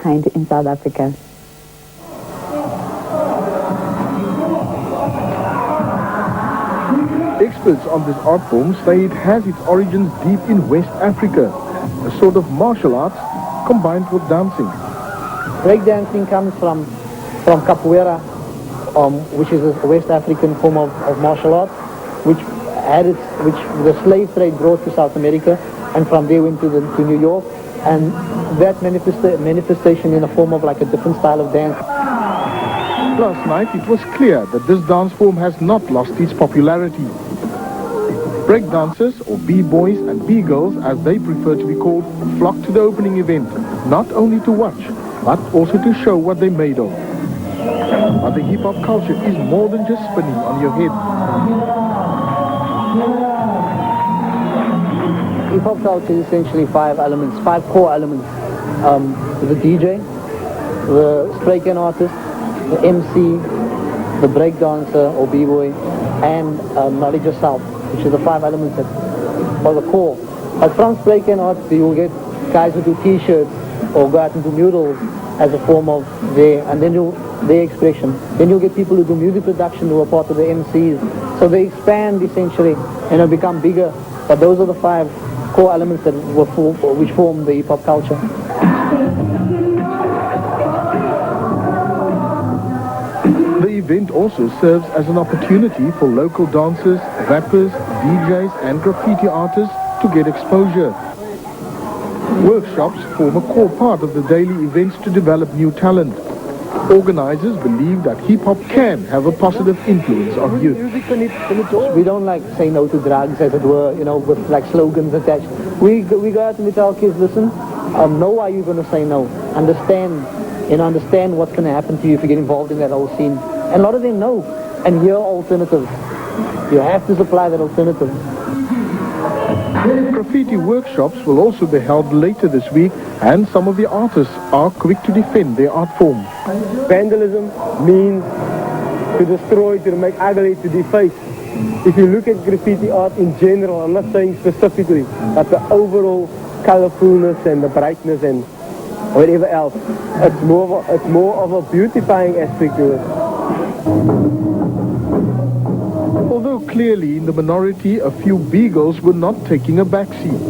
kind in South Africa. Experts on this art form say it has its origins deep in West Africa, a sort of martial arts combined with dancing. Breakdancing comes from capoeira, which is a West African form of martial arts, which the slave trade brought to South America, and from there went to New York, and that manifestation in the form of like a different style of dance. Last night it was clear that this dance form has not lost its popularity. Breakdancers, or B-boys and B-girls as they prefer to be called, flock to the opening event, not only to watch, but also to show what they're made of. But the hip-hop culture is more than just spinning on your head. Hip-hop culture is essentially five core elements. The DJ, the spray can artist, the MC, the breakdancer or b-boy, and knowledge of self, which are the five elements that are the core. But from spray can art, you will get guys who do t-shirts or go out and do murals as a form of their expression. Then you'll get people who do music production who are part of the MCs. So they expand essentially and become bigger. But those are the five core elements that which form the hip-hop culture. The event also serves as an opportunity for local dancers, rappers, DJs and graffiti artists to get exposure. Workshops form a core part of the daily events to develop new talent. Organizers believe that hip-hop can have a positive influence on youth. We don't say no to drugs, as it were, with slogans attached. We go out and we tell kids, listen, know why you're going to say no. Understand what's going to happen to you if you get involved in that whole scene. And a lot of them know. And here are alternatives. You have to supply that alternative. Graffiti workshops will also be held later this week, and some of the artists are quick to defend their art form. Vandalism means to destroy, to make ugly, to deface. If you look at graffiti art in general, I'm not saying specifically, but the overall colorfulness and the brightness and whatever else, it's more of a beautifying aspect to it. Although clearly in the minority, a few B-girls were not taking a backseat.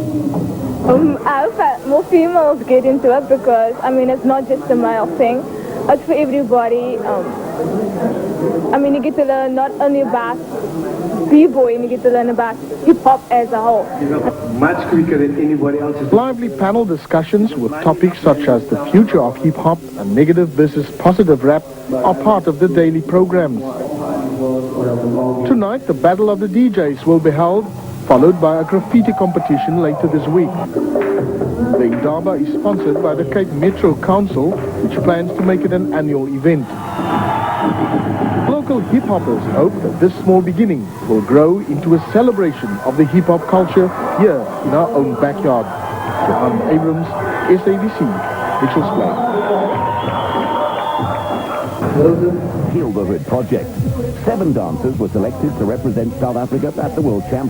I hope that more females get into it because, it's not just a male thing. It's for everybody. You get to learn not only about B-boy, you get to learn about hip-hop as a whole. Much quicker than anybody else's. Lively panel discussions with topics such as the future of hip-hop and negative versus positive rap are part of the daily programs. Tonight, the Battle of the DJs will be held, followed by a graffiti competition later this week. The Indaba is sponsored by the Cape Metro Council, which plans to make it an annual event. Local hip-hoppers hope that this small beginning will grow into a celebration of the hip-hop culture here in our own backyard. Johan Abrams, SABC, Mitchell's Plain. Feel the Hood Project. 7 dancers were selected to represent South Africa at the World Championship.